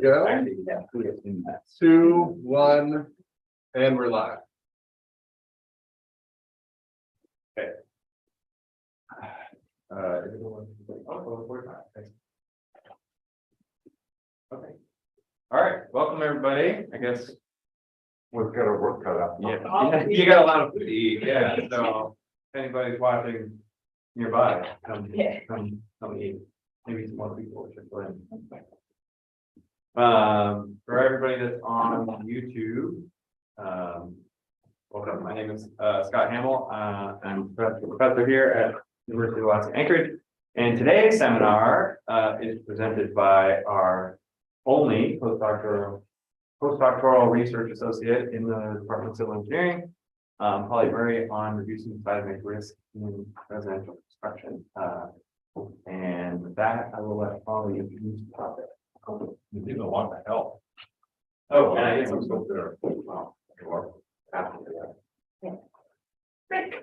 Go. 2, 1, and we're live. Okay. Okay. All right. Welcome everybody. I guess We've got our work cut out. yeah, you got a lot of food to eat. Yeah. So if anybody's watching nearby, come eat. Maybe some more people should play. For everybody that's on YouTube, welcome. My name is Scott Hamill. I'm professor here at University of Alaska Anchorage, and today's seminar is presented by our only postdoctoral research associate in the Department of Civil Engineering, Polly Murray, on reducing seismic risk in residential construction. And with that, I will let Polly introduce the topic. You didn't want to help. Oh, and I guess I'm supposed to. Well, sure. Great.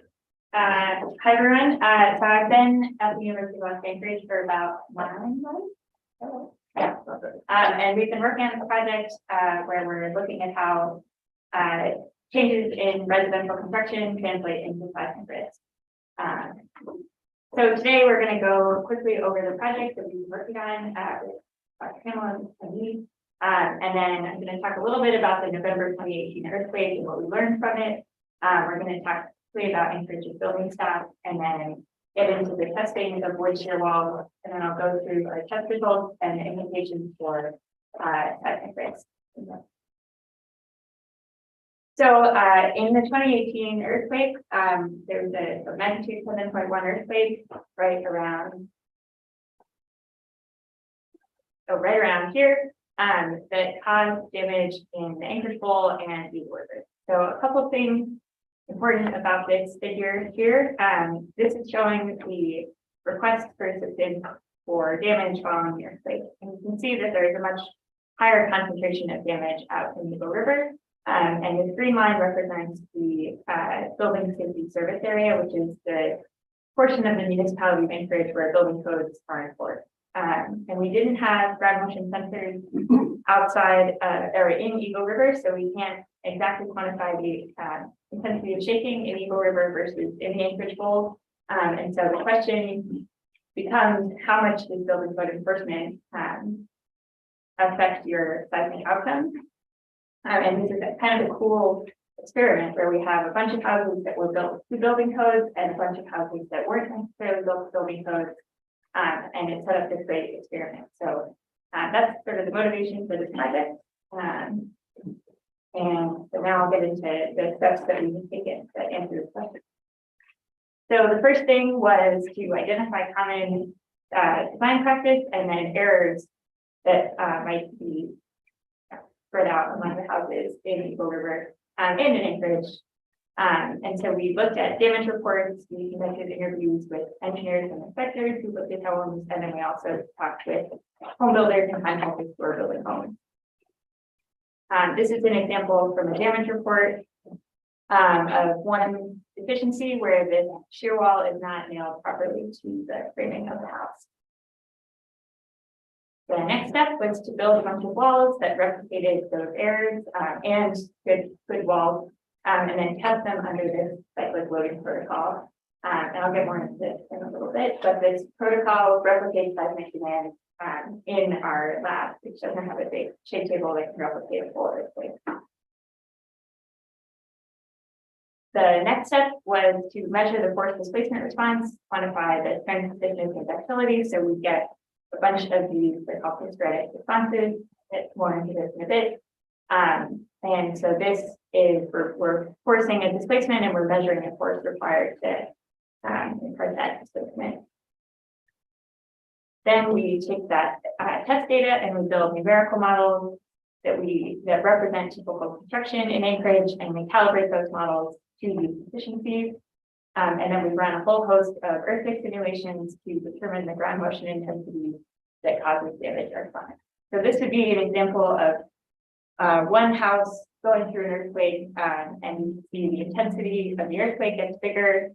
Hi everyone. So I've been at the University of Alaska Anchorage for about 9 months. Yeah. And we've been working on this project where we're looking at how changes in residential construction translate into seismic risk. So today we're going to go quickly over the project that we've been working on with Dr. Hamill and me. And then I'm going to talk a little bit about the November 2018 earthquake and what we learned from it. We're going to talk quickly about Anchorage's building stock, and then get into the testing of wood shear walls, and then I'll go through our test results and the implications for seismic risk. So in the 2018 earthquake, there was a magnitude 7.1 earthquake right around here that caused damage in the Anchorage Bowl and Eagle River. So a couple of things important about this figure here. This is showing the request for assistance for damage following the earthquake. And you can see that there is a much higher concentration of damage out in the Eagle River. And this green line represents the building safety service area, which is the portion of the municipality of Anchorage where building codes are enforced. And we didn't have ground motion sensors outside or in Eagle River, so we can't exactly quantify the intensity of shaking in Eagle River versus in the Anchorage Bowl. And so the question becomes, how much does building code enforcement affect your seismic outcomes? And this is kind of a cool experiment where we have a bunch of houses that were built to building codes and a bunch of houses that weren't necessarily built to building codes. And it set up this great experiment. So that's sort of the motivation for this project. And so now I'll get into the steps that we have taken to answer this question. So the first thing was to identify common design practice and then errors that might be spread out among the houses in Eagle River and in Anchorage. And so we looked at damage reports, we conducted interviews with engineers and inspectors who looked at homes, and then we also talked with home builders and contractors who are building homes. This is an example from a damage report of one deficiency where the shear wall is not nailed properly to the framing of the house. The next step was to build a bunch of walls that replicated those errors and good walls, and then test them under this cyclic loading protocol. And I'll get more into this in a little bit, but this protocol replicates seismic demand in our lab, which doesn't have a big shade table that can replicate a full earthquake. The next step was to measure the force displacement response, quantify the strength, stiffness, and ductility. So we get a bunch of these, they're called hysteretic responses. Get more into this in a bit. And so this is, we're forcing a displacement and we're measuring the force required to impart that displacement. Then we take that test data and we build numerical models that represent typical construction in Anchorage, and we calibrate those models to these efficiencies. And then we run a whole host of earthquake simulations to determine the ground motion intensity that causes damage or fire. So this would be an example of one house going through an earthquake, and you see the intensity of the earthquake gets bigger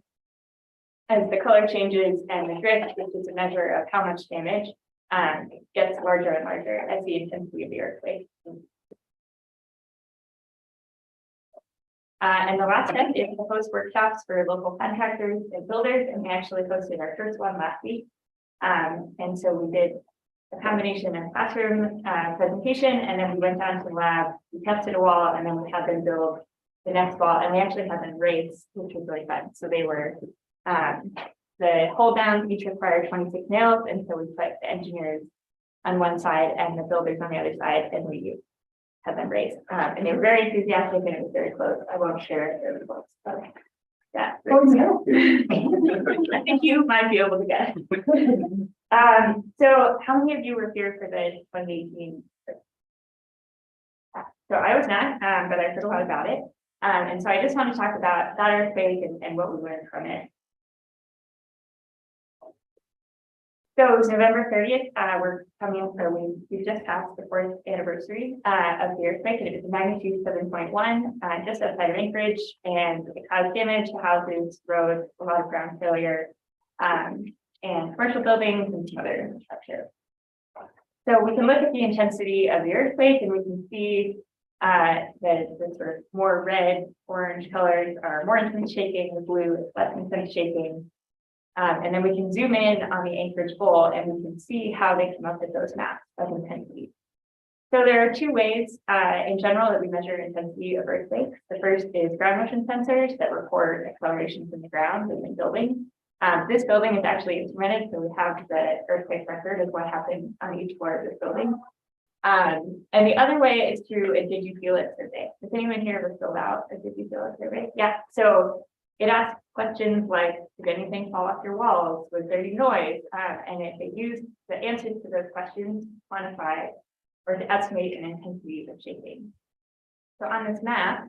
as the color changes, and the drift, which is a measure of how much damage, it gets larger and larger as the intensity of the earthquake. And the last step is to host workshops for local contractors and builders, and we actually hosted our first one last week. And so we did a combination of classroom presentation, and then we went down to the lab, we tested a wall, and then we had them build the next wall, and we actually had them raise, which was really fun. So they were, the hold downs each required 26 nails, and so we put the engineers on one side and the builders on the other side, and we had them raised. And they were very enthusiastic, and it was very close. I won't share their results, but yeah. I think you might be able to guess. So how many of you were here for the 2018? So I was not, but I heard a lot about it. And so I just want to talk about that earthquake and what we learned from it. So it was November 30th. We're coming, or we just passed the 4th anniversary of the earthquake, and it was a magnitude 7.1 just outside of Anchorage, and it caused damage to houses, roads, a lot of ground failure, and commercial buildings and some other infrastructure. So we can look at the intensity of the earthquake, and we can see that the sort of more red, orange colors are more intense shaking, the blue is less intense shaking. And then we can zoom in on the Anchorage bowl, and we can see how they come up with those maps of intensity. So there are two ways in general that we measure intensity of earthquakes. The first is ground motion sensors that record accelerations in the ground and in buildings. This building is actually instrumented, so we have the earthquake record of what happened on each floor of this building. And the other way is through a did you feel it survey. Has anyone here ever filled out a did you feel it survey? Yeah, so it asks questions like, did anything fall off your walls? Was there any noise? And if it used the answers to those questions to quantify or to estimate an intensity of shaking. So on this map,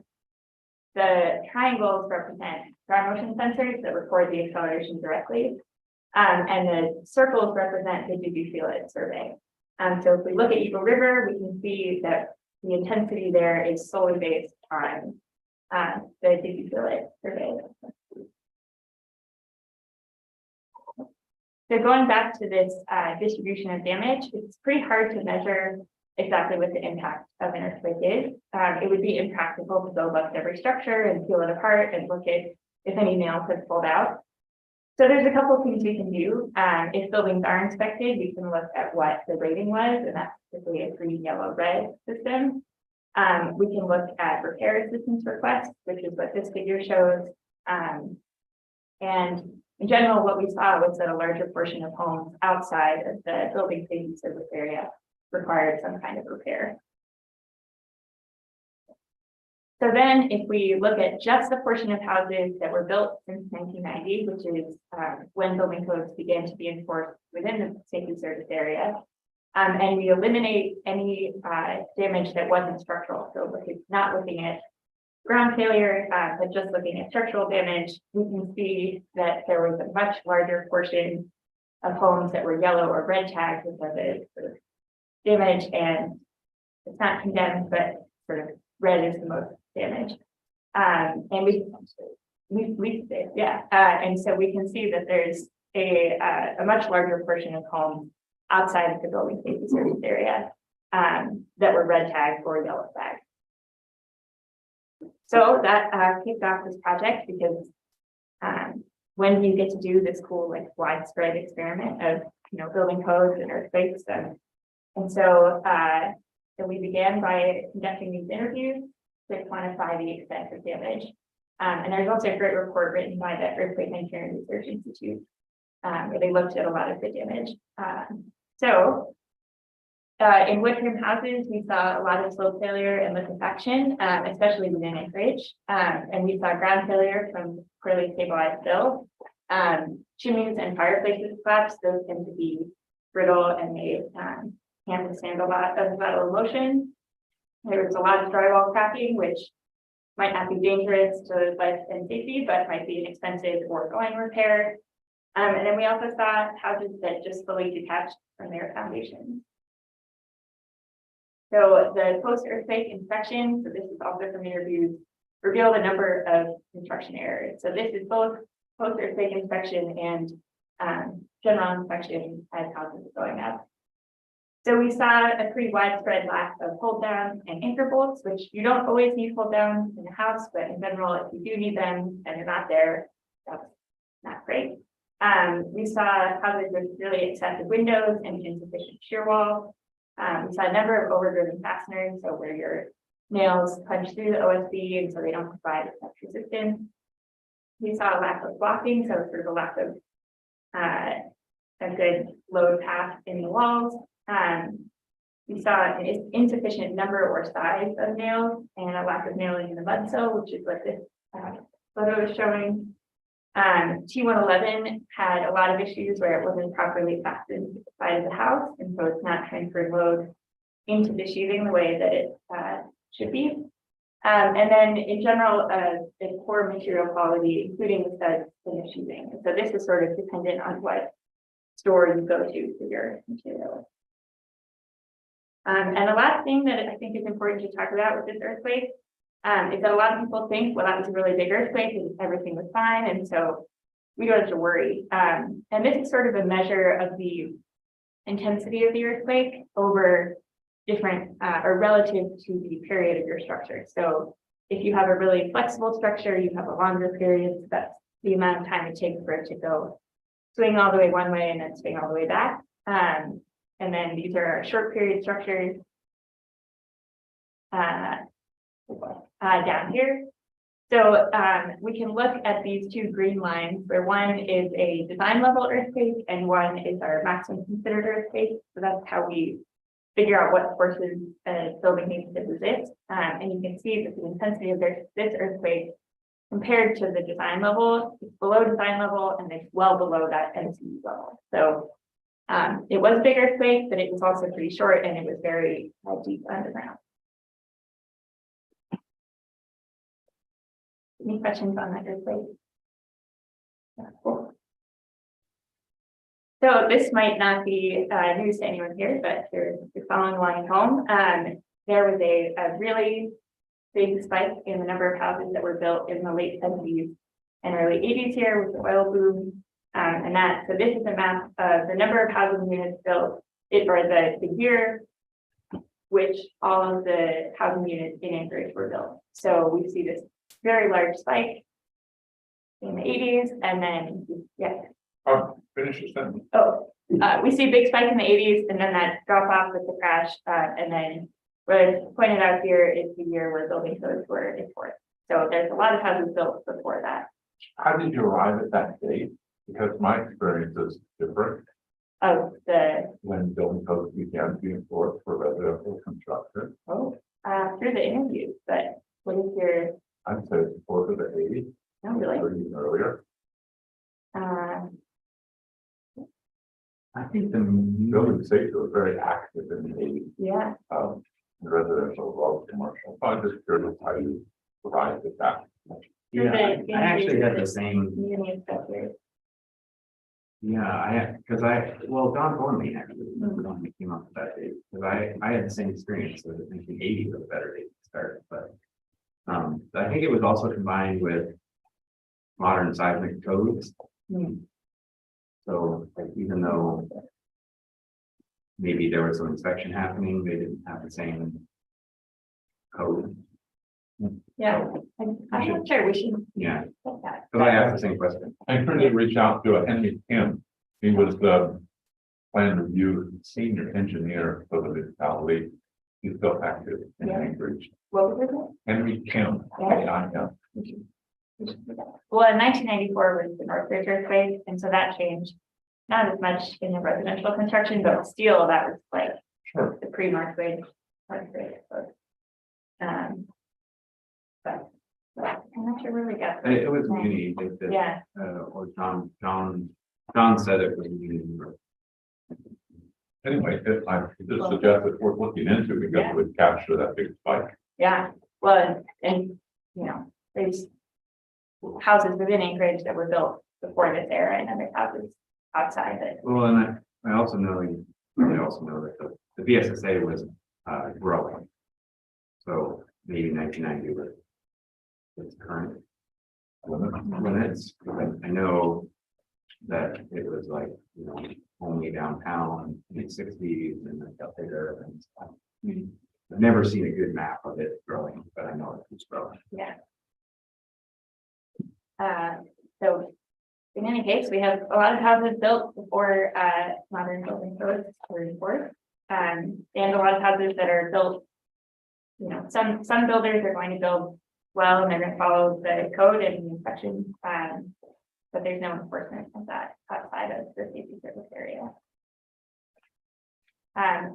the triangles represent ground motion sensors that record the acceleration directly. And the circles represent the did you feel it survey. So if we look at Eagle River, we can see that the intensity there is solely based on the did you feel it survey. So going back to this distribution of damage, it's pretty hard to measure exactly what the impact of an earthquake is. It would be impractical to build up every structure and peel it apart and look at if any nails have pulled out. So there's a couple of things we can do. If buildings are inspected, we can look at what the rating was, and that's typically a green, yellow, red system. We can look at repair assistance requests, which is what this figure shows. And in general, what we saw was that a larger portion of homes outside of the building safety service area required some kind of repair. So then if we look at just the portion of houses that were built since 1990, which is when building codes began to be enforced within the safety service area, and we eliminate any damage that wasn't structural, so not looking at ground failure, but just looking at structural damage, we can see that there was a much larger portion of homes that were yellow or red tagged with the sort of damage, and it's not condemned, but sort of red is the most damage. And and so we can see that there's a much larger portion of homes outside of the building safety service area that were red tagged or yellow tagged. So that kicked off this project because when you get to do this cool, like widespread experiment of, building codes and earthquakes, and so we began by conducting these interviews to quantify the extent of damage. And there's also a great report written by the Earthquake Engineering Research Institute where they looked at a lot of the damage. In wood-frame houses, we saw a lot of slope failure and liquefaction, especially within Anchorage. And we saw ground failure from poorly stabilized fill. Chimneys and fireplaces collapse, those tend to be brittle and they can't withstand a lot of lateral motion. There was a lot of drywall cracking, which might not be dangerous to life and safety, but might be an expensive or ongoing repair. And then we also saw houses that just fully detached from their foundations. So the post-earthquake inspection, so this is also from interviews, revealed a number of construction errors. So this is both post-earthquake inspection and general inspection as houses are going up. So we saw a pretty widespread lack of hold downs and anchor bolts, which you don't always need hold downs in a house, but in general, if you do need them and they're not there, that's not great. We saw houses with really excessive windows and insufficient shear wall. We saw a number of overdriven fasteners, so where your nails punch through the OSB and so they don't provide enough resistance. We saw a lack of blocking, so sort of a lack of a good load path in the walls. We saw an insufficient number or size of nails and a lack of nailing in the mud sill, which is what this photo is showing. T111 had a lot of issues where it wasn't properly fastened to the side of the house, and so it's not transferring load into the sheathing the way that it should be. And then in general, it's poor material quality, including the studs in the sheathing. And so this is sort of dependent on what store you go to for your material. And the last thing that I think is important to talk about with this earthquake is that a lot of people think, well, that was a really big earthquake and everything was fine, and so we don't have to worry. And this is sort of a measure of the intensity of the earthquake over different or relative to the period of your structure. So if you have a really flexible structure, you have a longer period, that's the amount of time it takes for it to go swing all the way one way and then swing all the way back. And then these are our short period structures down here. So we can look at these two green lines where one is a design level earthquake and one is our maximum considered earthquake. So that's how we figure out what forces a building needs to resist. And you can see that the intensity of this earthquake compared to the design level, it's below design level and it's well below that NCE level. So it was a big earthquake, but it was also pretty short and it was very deep underground. Any questions on that earthquake? Yeah, cool. So this might not be news to anyone here, but if you're following along at home, there was a really big spike in the number of houses that were built in the late 70s and early 80s here with the oil boom. So this is a map of the number of housing units built, or the year which all of the housing units in Anchorage were built. So we see this very large spike in the 80s, and then Finish your sentence. we see a big spike in the 80s, and then that drop off with the crash, and then what I pointed out here is the year where building codes were enforced. So there's a lot of houses built before that. How did you arrive at that date? Because my experience is different. When building codes began to be enforced for residential construction. through the interviews, but what is your? I'd say it's before the 80s. No, really? Or even earlier. I think the Building safety was very active in the 80s. Yeah. Residential as well as commercial. So I'm just curious how you arrived at that. yeah, I actually had the same. Many inspectors. Yeah, Don Gormley actually was the one that came up with that date, because I had the same experience, so I think the 80s was a better date to start, but I think it was also combined with modern seismic codes. So like, even though maybe there was some inspection happening, they didn't have the same code. Yeah, I'm not sure we should. Yeah, Like that. because I asked the same question. I tried to reach out to Henry Kim. He was the plan review senior engineer for the municipality. He's still active in Anchorage. What was it? Henry Kim. Yeah. Well, in 1994 was the Northridge earthquake, and so that changed. Not as much in the residential construction, but still that was like Sure. the pre-Northridge earthquake. But I'm not sure where we got. It was muni, Yeah. or John said it was muni. Anyway, I just suggest it's worth looking into because it would capture that big spike. Yeah, well, and there's houses within Anchorage that were built before this era, and then there's houses outside that. Well, and I also know that the VSSA was growing. So maybe 1990 was its current limits. I know that it was like, only downtown, mid-60s, and then got bigger and stuff. I've never seen a good map of it growing, but I know it keeps growing. Yeah. So in any case, we have a lot of houses built before modern building codes were enforced. And a lot of houses that are built, you know, some builders are going to build well and they're going to follow the code and the inspection. But there's no enforcement of that outside of the safety service area.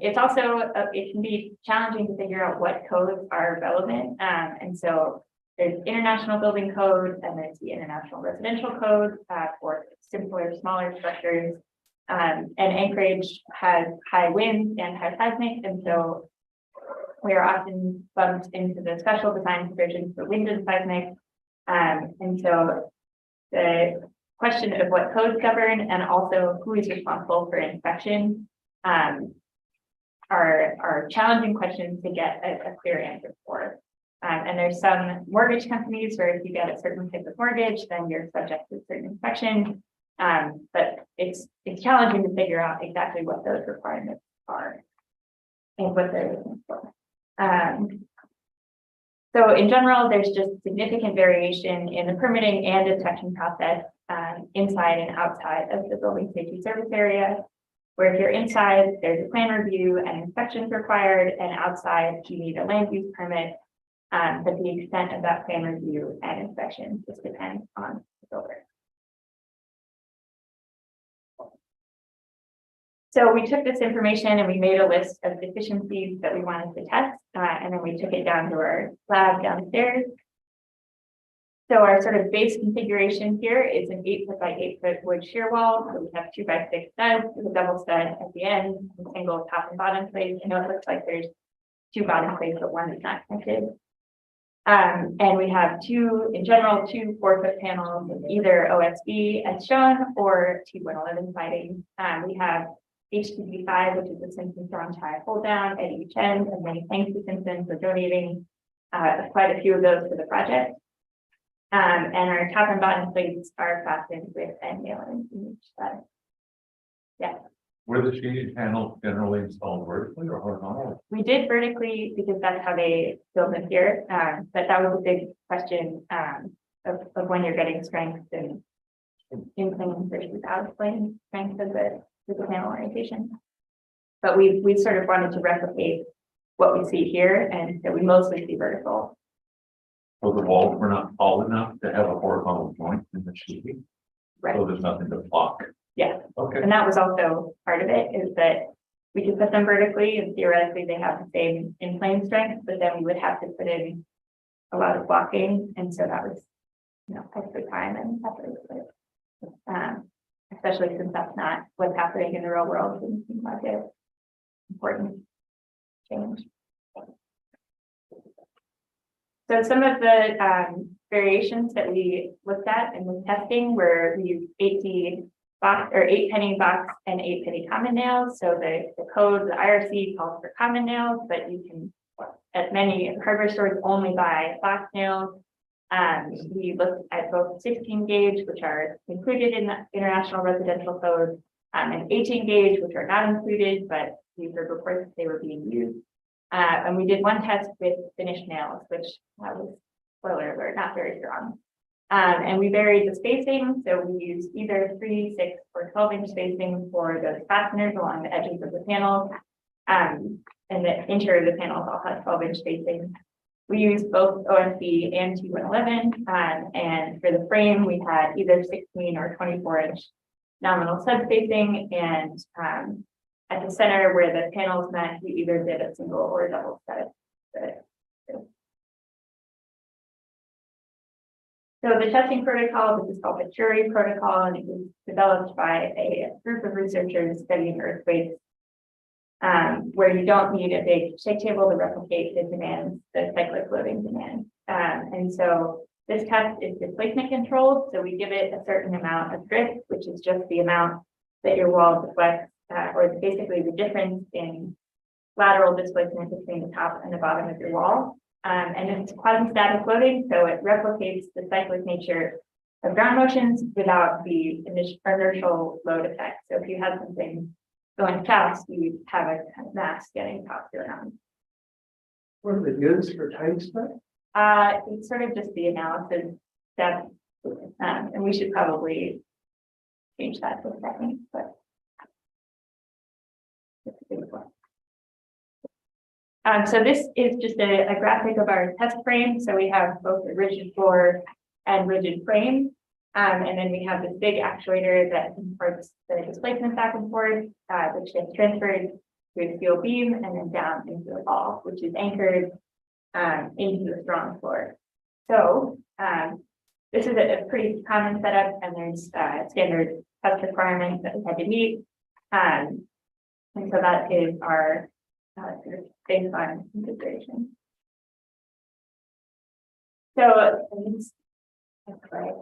It's also, it can be challenging to figure out what codes are relevant. And so there's international building code and there's the international residential code for simpler, smaller structures. And Anchorage has high winds and high seismic. And so we are often bumped into the special design provisions for wind and seismic. And so the question of what codes govern and also who is responsible for inspection are challenging questions to get a clear answer for. And there's some mortgage companies where if you get a certain type of mortgage, then you're subject to certain inspection. But it's challenging to figure out exactly what those requirements are and what they're looking for. So in general, there's just significant variation in the permitting and inspection process inside and outside of the building safety service area. Where if you're inside, there's a plan review and inspections required, and outside you need a land use permit. But the extent of that plan review and inspection just depends on the builder. So we took this information and we made a list of deficiencies that we wanted to test, and then we took it down to our lab downstairs. So our sort of base configuration here is an 8-foot by 8-foot wood shear wall. So we have 2x6 studs with a double stud at the end, and single top and bottom plates. I know it looks like there's 2 bottom plates, but one is not connected. And we have in general, 2 4-foot panels of either OSB as shown or T111 siding. We have HTP5, which is the Simpson strong tie hold down at each end, and many thanks to Simpson for donating quite a few of those for the project. And our top and bottom plates are fastened with end nailings in each side. Yeah. Were the sheeting panels generally installed vertically or horizontally? We did vertically because that's how they built them here. But that was a big question of when you're getting strength and in plane versus out of plane strength of the panel orientation. But we sort of wanted to replicate what we see here, and so we mostly see vertical. So the walls were not tall enough to have a horizontal joint in the sheeting? Right. So there's nothing to block. Yeah. Okay. And that was also part of it, is that we could put them vertically and theoretically they have the same in plane strength, but then we would have to put in a lot of blocking. And so that was, you know, extra time and effort. Especially since that's not what's happening in the real world. It seems like an important change. So some of the variations that we looked at in the testing were we used 8 penny box and 8 penny common nails. So the code, the IRC calls for common nails, but you can, at many hardware stores, only buy box nails. We looked at both 16 gauge, which are included in the International Residential Code, and 18 gauge, which are not included, but we heard reports that they were being used. And we did one test with finished nails, which was, spoiler alert, not very strong. And we varied the spacing. So we used either 3, 6, or 12-inch spacing for those fasteners along the edges of the panels. And the interior of the panels all had 12-inch spacing. We used both OSB and T111. And for the frame, we had either 16 or 24-inch nominal stud spacing. And at the center where the panels met, we either did a single or a double stud. So the testing protocol, this is called the Curie protocol, and it was developed by a group of researchers studying earthquakes, where you don't need a big shake table to replicate the demands, the cyclic loading demand. And so this test is displacement controlled. So we give it a certain amount of drift, which is just the amount that your wall deflects, or basically the difference in lateral displacement between the top and the bottom of your wall. And it's quantum static loading, so it replicates the cyclic nature of ground motions without the inertial load effect. So if you had something going fast, you have a kind of mass getting tossed around. What are the units for time spent? It's sort of just the analysis step, and we should probably change that for a second, but. So this is just a graphic of our test frame. So we have both a rigid floor and rigid frame. And then we have this big actuator that supports the displacement back and forth, which gets transferred to a steel beam and then down into the wall, which is anchored into the strong floor. So this is a pretty common setup, and there's standard test requirements that we had to meet. And so that is our sort of baseline configuration. So that's right.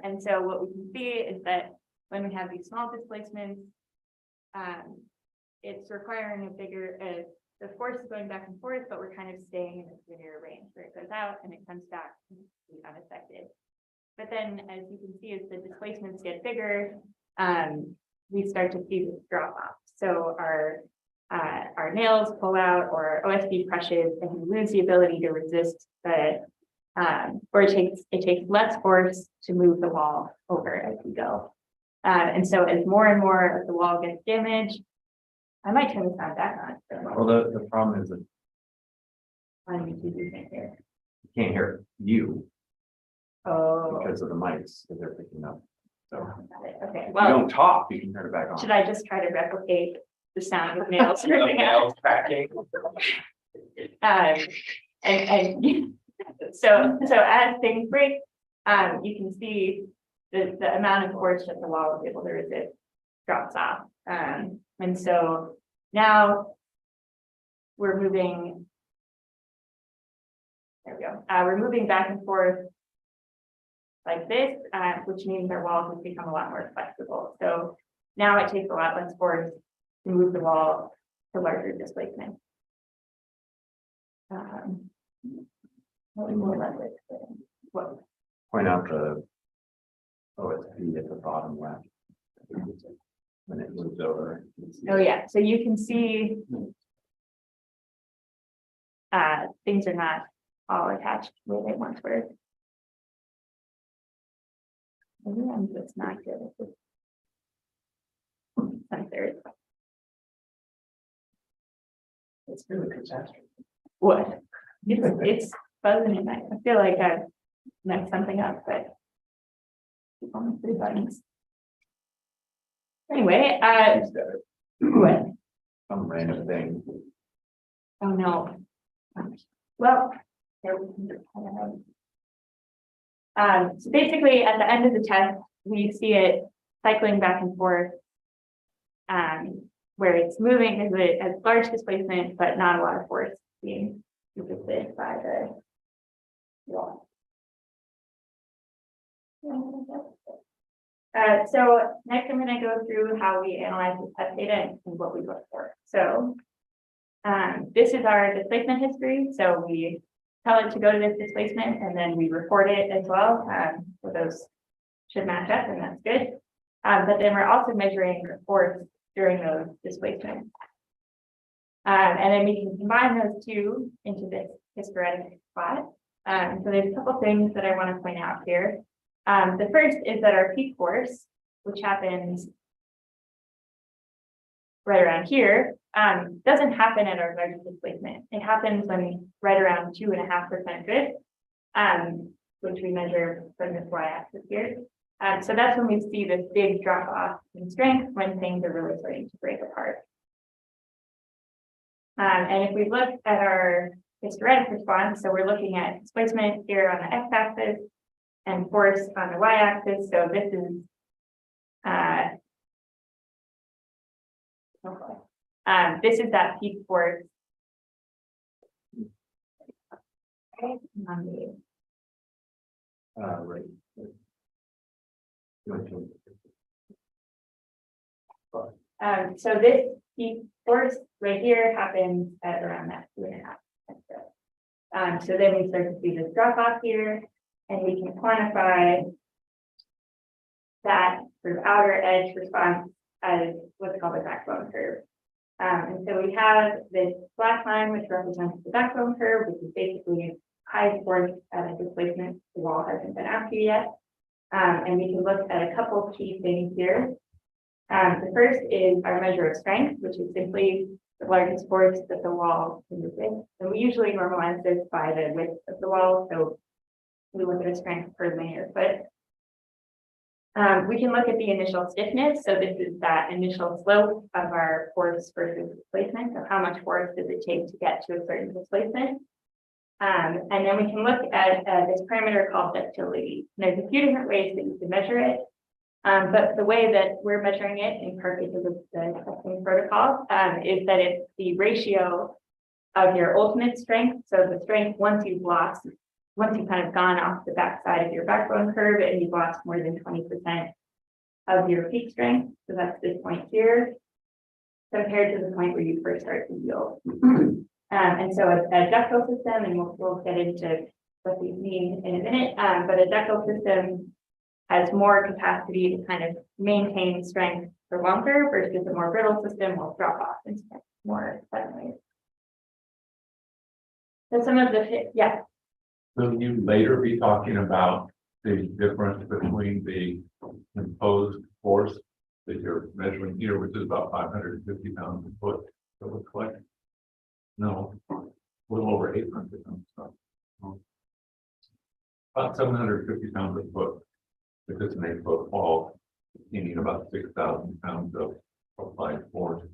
And so what we can see is that when we have these small displacements, it's requiring a bigger, the force is going back and forth, but we're kind of staying in this linear range where it goes out and it comes back unaffected. But then, as you can see, as the displacements get bigger, we start to see this drop off. So our nails pull out, or OSB crushes, and we lose the ability to resist the, or it takes less force to move the wall over as we go. And so as more and more of the wall gets damaged, I might turn the sound back on. Well, the problem is that you can't hear you Oh, because of the mics that they're picking up. So got it. Okay, if you well, don't talk, you can turn it back on. should I just try to replicate the sound of nails ripping out? Nails cracking. And so as things break, you can see the amount of force that the wall is able to resist drops off. And so now we're moving. There we go. We're moving back and forth like this, which means our walls have become a lot more flexible. So now it takes a lot less force to move the wall to larger displacement. What? Point out the OSP at the bottom left. When it moves over. Oh, yeah. So you can see things are not all attached where they once were. Maybe I'm just not good at this. Sensors. It's really catastrophe. What? It's buzzing in my, I feel like I've messed something up, but keep on the 3 buttons. Anyway, what? Some random thing. Oh, no. Well, there we can so basically at the end of the test, we see it cycling back and forth, where it's moving as it has large displacement, but not a lot of force being resisted by the wall. So next I'm going to go through how we analyze the test data and what we look for. So this is our displacement history. So we tell it to go to this displacement and then we report it as well. So those should match up and that's good. But then we're also measuring the force during those displacements. And then we can combine those two into this hysteretic plot. So there's a couple things that I want to point out here. The first is that our peak force, which happens right around here, doesn't happen at our largest displacement. It happens when right around 2.5% drift, which we measure from this y-axis here. So that's when we see this big drop off in strength when things are really starting to break apart. And if we look at our hysteretic response, so we're looking at displacement here on the x-axis and force on the y-axis. So this is this is that peak force. Okay, on the Right. So this peak force right here happens at around that 2.5. So then we start to see this drop off here, and we can quantify that sort of outer edge response as what's called the backbone curve. And so we have this black line, which represents the backbone curve, which is basically high force at a displacement the wall hasn't been after yet. And we can look at a couple key things here. The first is our measure of strength, which is simply the largest force that the wall can resist. And we usually normalize this by the width of the wall. So we look at a strength per linear foot. We can look at the initial stiffness. So this is that initial slope of our force versus displacement. So how much force does it take to get to a certain displacement? And then we can look at this parameter called ductility. There's a few different ways that you can measure it. But the way that we're measuring it, in part because of the testing protocol, is that it's the ratio of your ultimate strength. So the strength once you've kind of gone off the backside of your backbone curve and you've lost more than 20% of your peak strength. So that's this point here, compared to the point where you first start to yield. And so a ductile system, and we'll get into what these mean in a minute, but a ductile system has more capacity to kind of maintain strength for longer versus a more brittle system will drop off in strength more suddenly. So some of the, yeah. Will you later be talking about the difference between the imposed force that you're measuring here, which is about 550 pounds a foot, it looks like? No, a little over 800 pounds. About 750 pounds a foot. If it's an 8-foot wall, meaning about 6,000 pounds of applied force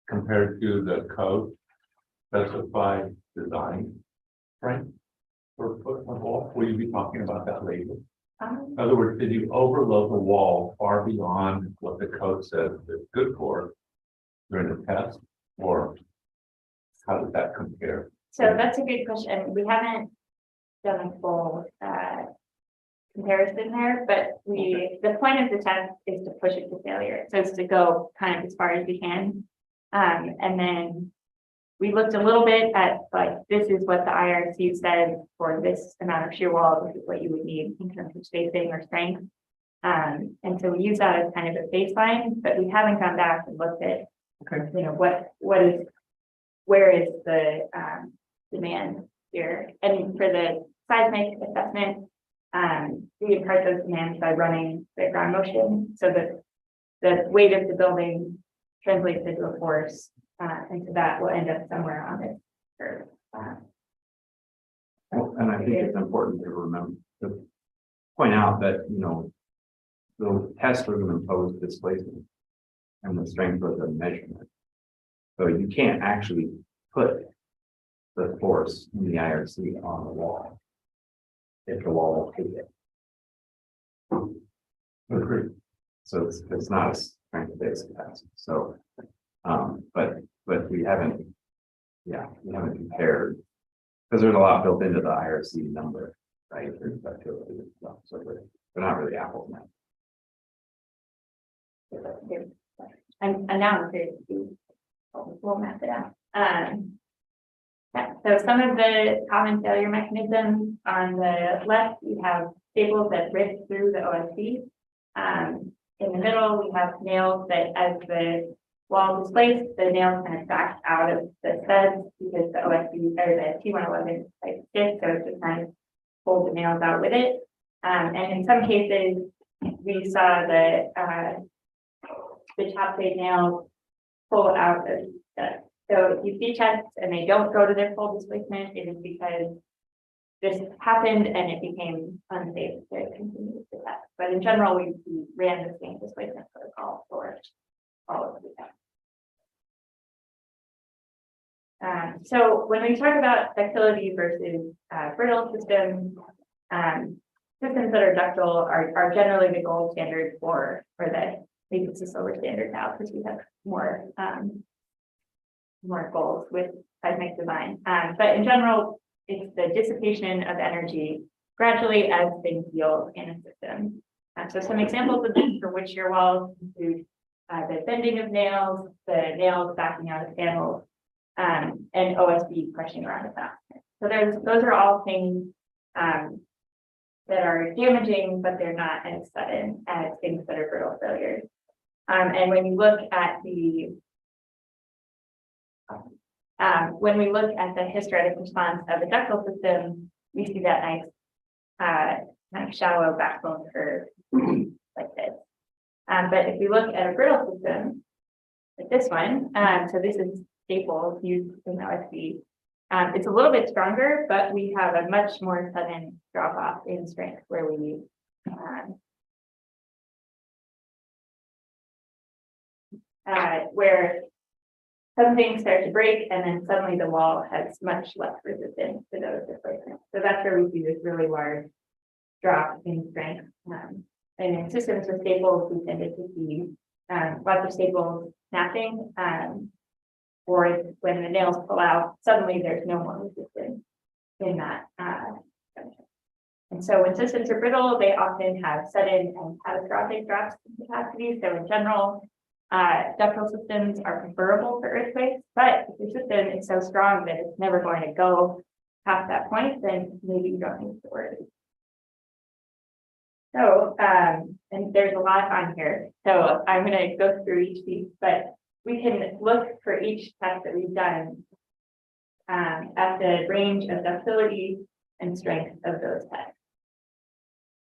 compared to the code specified design strength per foot of wall. Will you be talking about that later? In other words, did you overload the wall far beyond what the code says is good for during the test, or how does that compare? So that's a good question. We haven't done a full comparison there, but the point of the test is to push it to failure. So it's to go kind of as far as we can. And then we looked a little bit at like, this is what the IRC said for this amount of shear wall, this is what you would need in terms of spacing or strength. And so we use that as kind of a baseline, but we haven't gone back and looked at, you know, where is the demand here. And for the seismic assessment, we impart those demands by running the ground motion so that the weight of the building translates into a force, and so that will end up somewhere on this curve. Well, and I think it's important to remember to point out that, you know, the test was an imposed displacement and the strength was a measurement. So you can't actually put the force in the IRC on the wall if the wall will take it. Agreed. So it's not a strength-based test. So, but we haven't compared because there's a lot built into the IRC number, right? There's ductility and stuff, so they're not really apples now. And now I'm curious to see, we'll map it out. Yeah, so some of the common failure mechanisms on the left, we have staples that rip through the OSB. In the middle, we have nails that as the wall displaced, the nails kind of back out of the studs because the OSB or the T111 is quite stiff, so it's just kind of pull the nails out with it. And in some cases, we saw the top plate nails pull out of the studs. So if you see chests and they don't go to their full displacement, it is because this happened and it became unsafe to continue with the test. But in general, we ran the same displacement protocol for all of the tests. So when we talk about ductility versus brittle systems, systems that are ductile are generally the gold standard for that. Maybe it's a silver standard now because we have more goals with seismic design. But in general, it's the dissipation of energy gradually as things yield in a system. So some examples of this for which your walls include the bending of nails, the nails backing out of panels, and OSB crushing around the fastener. So those are all things that are damaging, but they're not as sudden as things that are brittle failures. And when you look at the hysteretic response of the ductile system, we see that nice kind of shallow backbone curve like this. But if we look at a brittle system, like this one, so this is staples used in OSB. It's a little bit stronger, but we have a much more sudden drop off in strength where we where some things start to break and then suddenly the wall has much less resistance to those displacements. So that's where we see this really large drop in strength. And in systems with staples, we tended to see lots of staples snapping, or when the nails pull out, suddenly there's no more resistance in that. And so when systems are brittle, they often have sudden and catastrophic drops in capacity. So in general, ductile systems are preferable for earthquakes, but if your system is so strong that it's never going to go past that point, then maybe you don't need to worry. So, and there's a lot on here, so I'm going to go through each piece, but we can look for each test that we've done at the range of ductility and strength of those tests.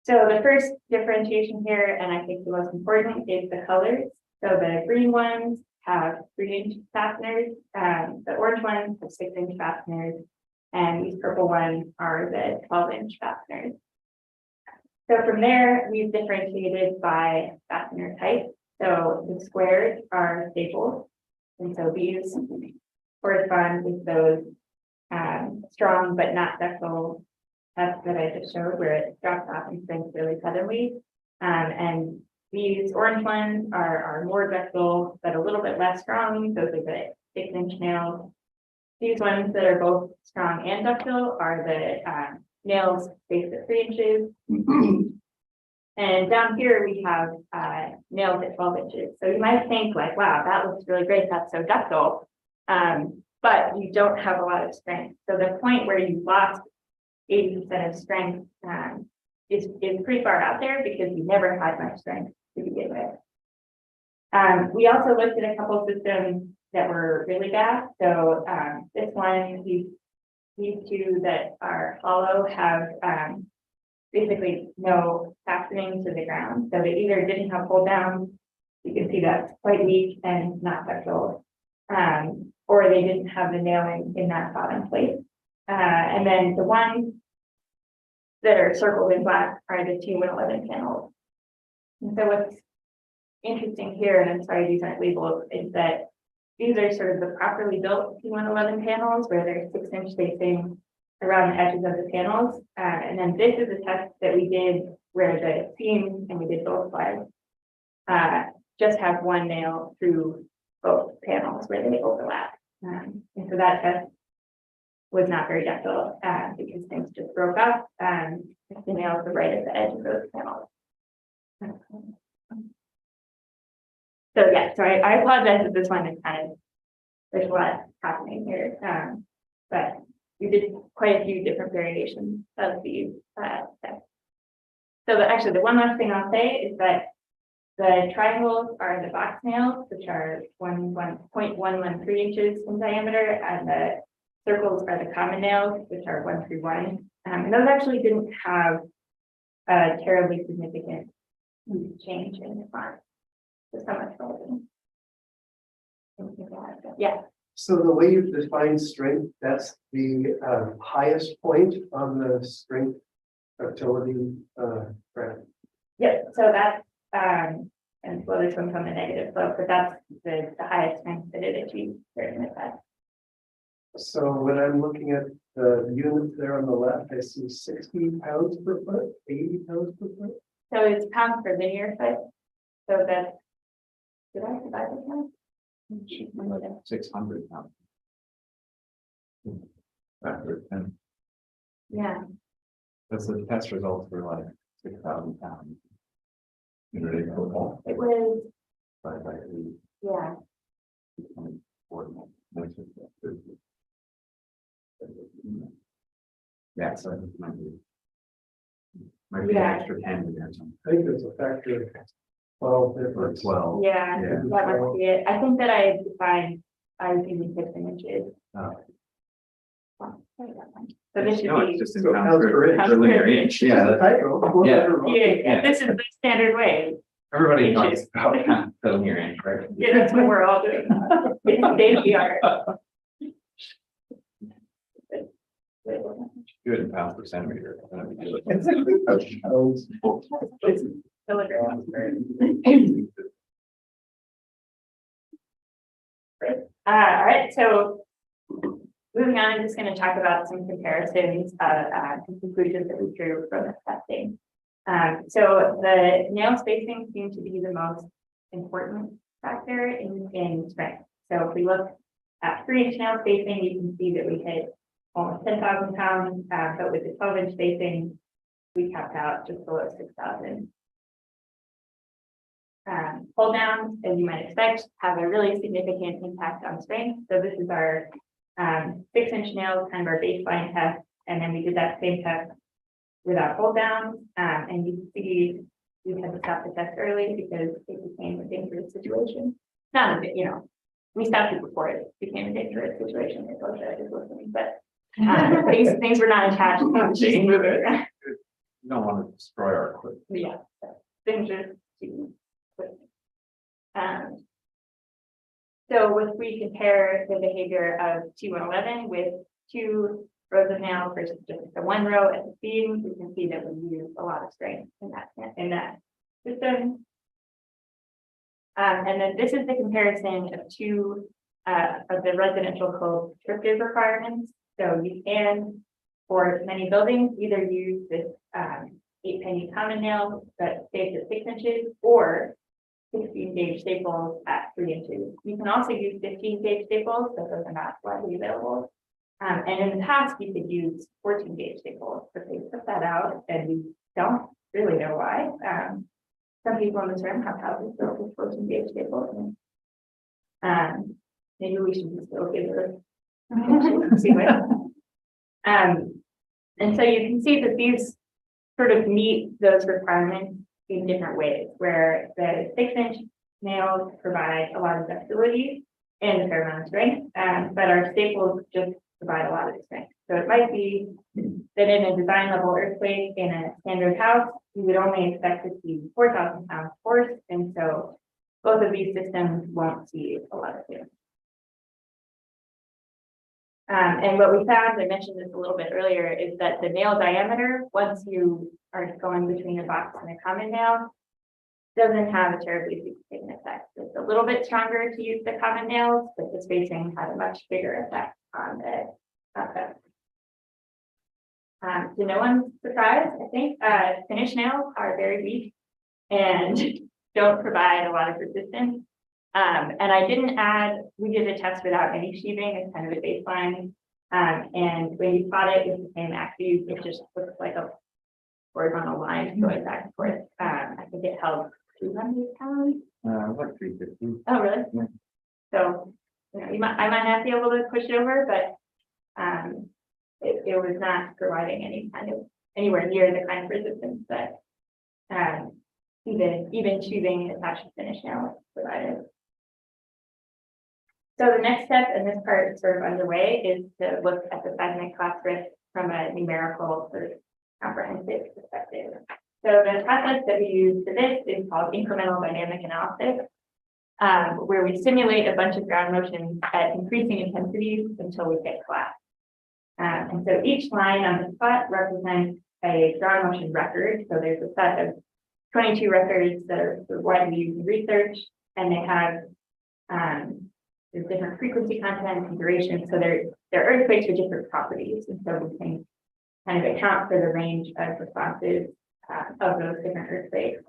So the first differentiation here, and I think the most important, is the colors. So the green ones have 3-inch fasteners, the orange ones have 6-inch fasteners, and these purple ones are the 12-inch fasteners. So from there, we've differentiated by fastener type. So the squares are staples, and so these correspond with those strong but not ductile tests that I just showed, where it drops off in strength really suddenly. And these orange ones are more ductile, but a little bit less strong. Those are the 6-inch nails. These ones that are both strong and ductile are the nails spaced at 3 inches. And down here we have nails at 12 inches. So you might think like, wow, that looks really great. That's so ductile. But you don't have a lot of strength. So the point where you lost 80% of strength is pretty far out there because you never had much strength to begin with. We also looked at a couple of systems that were really bad. So this one, these two that are hollow have basically no fastening to the ground. So they either didn't have hold down, you can see that's quite weak and not ductile, or they didn't have the nailing in that bottom plate. And then the ones that are circled in black are the 2-111 panels. And so what's interesting here, and I'm sorry these aren't labeled, is that these are sort of the properly built 2-111 panels where there's 6-inch spacing around the edges of the panels. And then this is a test that we did where the seams, and we did both sides, just have one nail through both panels where they overlap. And so that test was not very ductile because things just broke up. The nails were right at the edge of those panels. So yeah, so I apologize if this one is kind of, there's a lot happening here, but we did quite a few different variations of these tests. So actually the one last thing I'll say is that the triangles are the box nails, which are 0.113 inches in diameter, and the circles are the common nails, which are 131. And those actually didn't have a terribly significant change in response. So much for yeah. So the way you've defined strength, that's the highest point on the strength ductility graph. Yep. So that's and well, this one's on the negative slope, but that's the highest strength that it achieves during the test. So when I'm looking at the unit there on the left, I see 60 pounds per foot, 80 pounds per foot. So it's pounds per linear foot. So that's, did I divide this now? 600 pounds. And Yeah. That's the test results were like 6,000 pounds. you know, they put all It was by 8. Yeah, Yeah, so it might be. Might be an Yeah. extra 10 in there something. I think it's a factor of 12 Or difference. 12. yeah, Yeah. that must be it. I think that I defined, I was using 6 inches. Oh. So this should No, it's be, just in So pounds pounds per per inch. per linear inch. Yeah, that's- Typo. yeah, this is the standard way. everybody Inches. talks about pounds per linear inch, right? Yeah, that's what we're all doing. It's state of the art. Good in pounds per centimeter. Kilograms per- all right, so moving on, I'm just going to talk about some comparisons and conclusions that we drew from the testing. So the nail spacing seemed to be the most important factor in strength. So if we look at 3-inch nail spacing, you can see that we hit almost 10,000 pounds, but with the 12-inch spacing, we capped out just below 6,000. Pull downs, as you might expect, have a really significant impact on strength. So this is our 6-inch nails, kind of our baseline test, and then we did that same test without pull downs. And you can see we had to stop the test early because it became a dangerous situation. Not a, we stopped it before it became a dangerous situation. It was listening, but things were not attached. Just moving around. You don't want to destroy our equipment. Yeah, things are too quick. So if we compare the behavior of 2 and 11 with 2 rows of nails versus just the 1 row at the seam, we can see that we use a lot of strength in that system. And then this is the comparison of 2 of the residential code prescriptive requirements. So you can, for many buildings, either use this 8-penny common nail that stays at 6 inches or 16-gauge staples at 3 inches. You can also use 15-gauge staples, but those are not widely available. And in the past, you could use 14-gauge staples, but they took that out, and we don't really know why. Some people in this room have houses built with 14-gauge staples. And maybe we should just still give it a see what. And so you can see that these sort of meet those requirements in different ways, where the 6-inch nails provide a lot of flexibility and a fair amount of strength, but our staples just provide a lot of strength. So it might be that in a design level earthquake in a standard house, you would only expect to see 4,000 pounds force, and so both of these systems won't see a lot of damage. And what we found, I mentioned this a little bit earlier, is that the nail diameter, once you are going between a box and a common nail, doesn't have a terribly significant effect. It's a little bit stronger to use the common nails, but the spacing had a much bigger effect on the effect. To no one's surprise, I think finish nails are very weak and don't provide a lot of resistance. And I didn't add, we did a test without any sheathing as kind of a baseline. And when you plot it with the same axes, it just looks like a horizontal line going back and forth. I think it held 200 pounds. Like 350. Oh, really? Yeah. So, I might not be able to push it over, but it was not providing any kind of anywhere near the kind of resistance that even sheathing attached to finish nail provided. So the next step, and this part is sort of underway, is to look at the seismic class risk from a numerical sort of comprehensive perspective. So the process that we use for this is called incremental dynamic analysis, where we simulate a bunch of ground motions at increasing intensities until we hit collapse. And so each line on the plot represents a ground motion record. So there's a set of 22 records that are sort of widely used in research, and they have there's different frequency content and duration. So they're earthquakes with different properties. And so we can kind of account for the range of responses of those different earthquakes.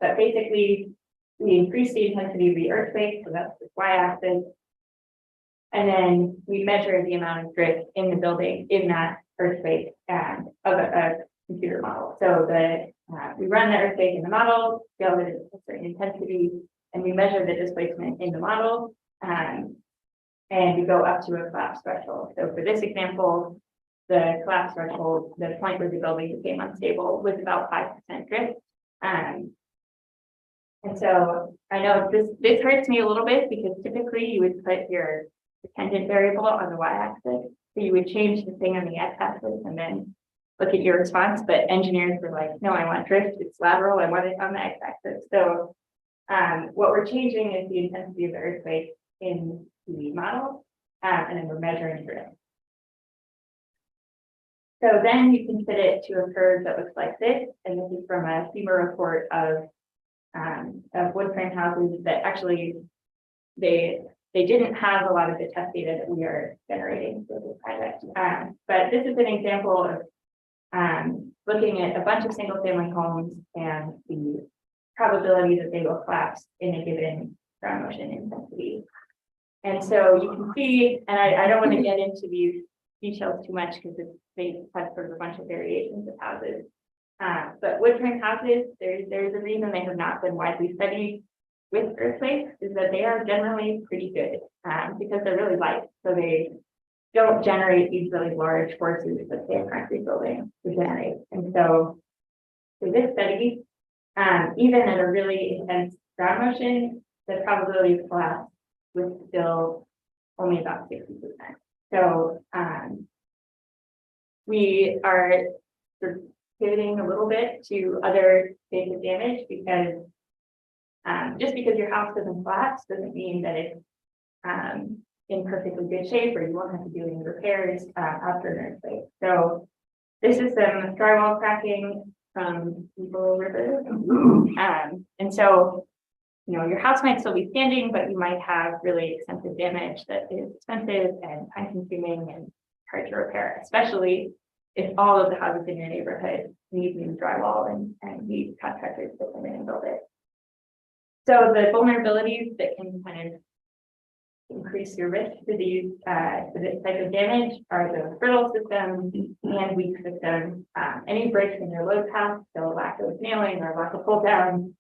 But basically, we increase the intensity of the earthquake, so that's the y-axis. And then we measure the amount of drift in the building in that earthquake of a computer model. So we run the earthquake in the model, scale it at a certain intensity, and we measure the displacement in the model. And we go up to a collapse threshold. So for this example, the collapse threshold, the point where the building became unstable, was about 5% drift. And so I know this hurts me a little bit because typically you would put your dependent variable on the y-axis. So you would change the thing on the x-axis and then look at your response. But engineers were like, no, I want drift, it's lateral, I want it on the x-axis. So what we're changing is the intensity of the earthquake in the model, and then we're measuring drift. So then you can fit it to a curve that looks like this, and this is from a FEMA report of wood frame houses that actually they didn't have a lot of the test data that we are generating for this project. But this is an example of looking at a bunch of single family homes and the probability that they will collapse in a given ground motion intensity. And so you can see, and I don't want to get into these details too much because they have sort of a bunch of variations of houses. But wood frame houses, there's a reason they have not been widely studied with earthquakes, is that they are generally pretty good because they're really light. So they don't generate these really large forces that say a concrete building would generate. And so for this study, even at a really intense ground motion, the probability of collapse was still only about 60%. So we are sort of pivoting a little bit to other states of damage because just because your house doesn't collapse doesn't mean that it's in perfectly good shape or you won't have to do any repairs after an earthquake. So this is some drywall cracking from Eagle River. And so, you know, your house might still be standing, but you might have really extensive damage that is expensive and time consuming and hard to repair, especially if all of the houses in your neighborhood need new drywall and need contractors to come in and build it. So the vulnerabilities that can kind of increase your risk to these to this type of damage are the brittle systems and weak systems, any breaks in your load path, so lack of nailing or lack of pull down,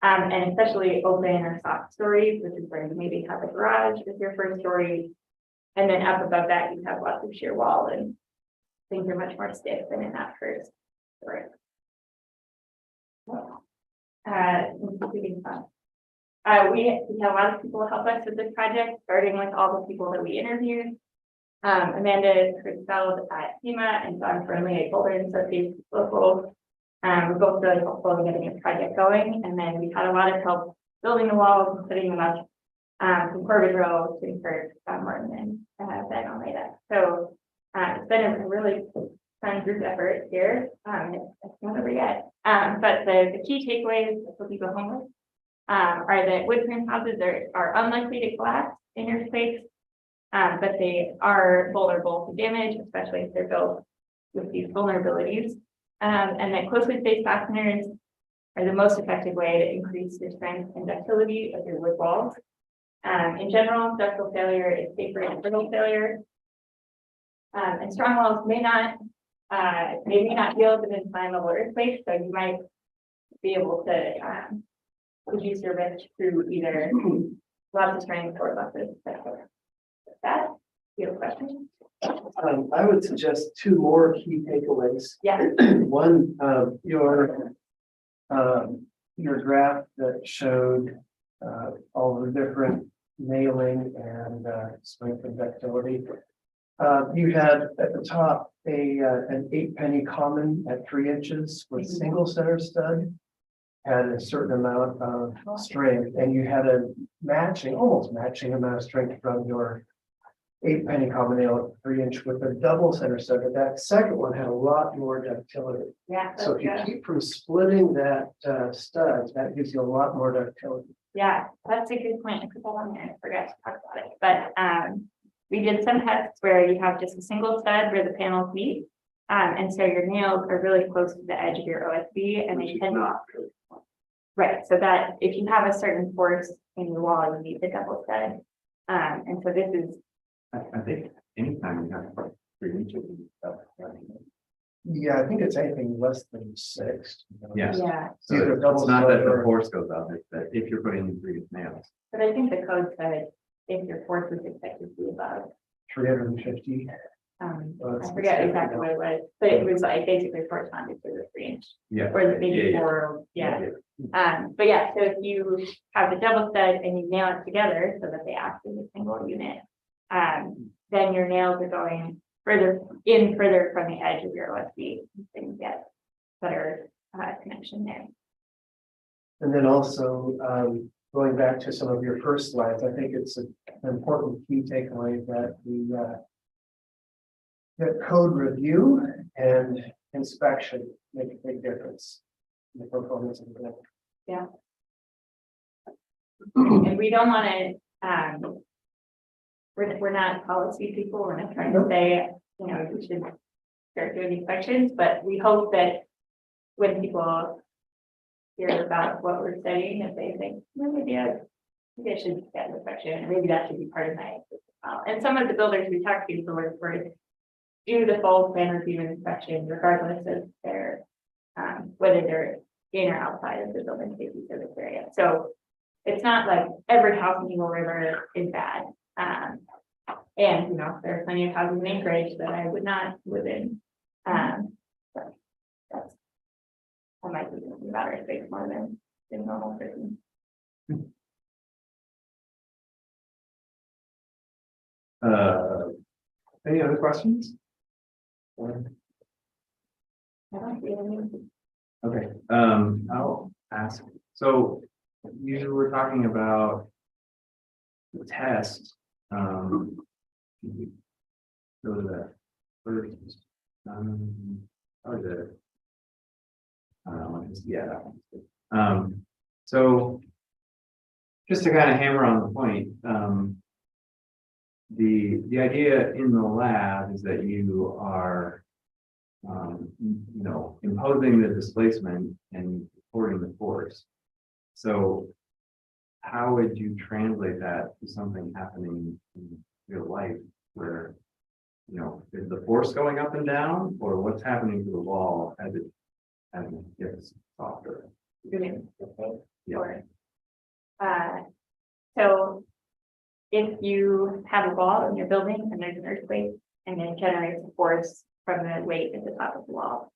and especially open or soft stories, which is where you maybe have a garage with your first story, and then up above that you have lots of shear wall and things are much more stiff than in that first story. We had a lot of people help us with this project, starting with all the people that we interviewed. Amanda Kurtzfeld at FEMA and John Friendly at Boulder and Associates Local. We're both really helpful in getting this project going. And then we had a lot of help building the walls and putting them up from Corbin Row to Kurt Martin and Ben Almeida. So it's been a really fun group effort here. It's not over yet. But the key takeaways for people home with are that wood frame houses are unlikely to collapse in earthquakes, but they are vulnerable to damage, especially if they're built with these vulnerabilities. And that closely spaced fasteners are the most effective way to increase the strength and ductility of your wood walls. In general, ductile failure is safer than brittle failure. And strong walls may not deal with an inclined level earthquake, so you might be able to reduce your risk through either lots of strength or lots of pressure. With that, do you have a question? I would suggest two more key takeaways. Yeah. One, your graph that showed all the different nailing and strength and ductility. You had at the top an 8-penny common at 3 inches with single center stud had a certain amount of strength, and you had a almost matching amount of strength from your 8-penny common nail at 3 inch with a double center stud. But that second one had a lot more ductility. Yeah. So if you keep from splitting that stud, that gives you a lot more ductility. Yeah, that's a good point. I put that on there. I forgot to talk about it. But we did some tests where you have just a single stud where the panels meet. And so your nails are really close to the edge of your OSB and they tend to. Right. So that if you have a certain force in your wall, you need the double stud. And so this is. I think anytime you have like 3 inches of stuff, Yeah, I think it's anything less than 6. Yes. Yeah, It's either It's double not that stud the or- force goes up, it's that if you're putting in 3 nails. but I think the code said if your force was expected to be above, 350. Well, I forget exactly what it was, but it was like basically corresponded to the 3-inch. Yeah. Or the maybe Yeah, yeah. 4, yeah. But yeah, so if you have the double stud and you nail it together so that they act as a single unit, then your nails are going further from the edge of your OSB, so you get better connection there. And then also, going back to some of your first slides, I think it's an important key takeaway that that code review and inspection make a big difference in the performance of the building. And we don't want to, we're not policy people, we're not trying to say, you know, we should start doing inspections, but we hope that when people hear about what we're saying, if they think, well, maybe I should get an inspection, or maybe that should be part of my. And some of the builders we talked to were do the full plan review and inspection regardless of their, whether they're in or outside of the building safety service area. So it's not like every house in Eagle River is bad. And, you know, there are plenty of houses in Anchorage that I would not live in. So that's, I might be thinking about our space more than the normal person. Any other questions? I don't see any. Okay, I'll ask, so you were talking about the test, go to the first, or the, yeah, that one's good. So just to kind of hammer on the point, the idea in the lab is that you are, you know, imposing the displacement and recording the force. So how would you translate that to something happening in real life where, you know, is the force going up and down, or what's happening to the wall as it gets softer? Doing the thing, Yeah. or, so if you have a wall in your building and there's an earthquake and it generates a force from the weight at the top of the wall,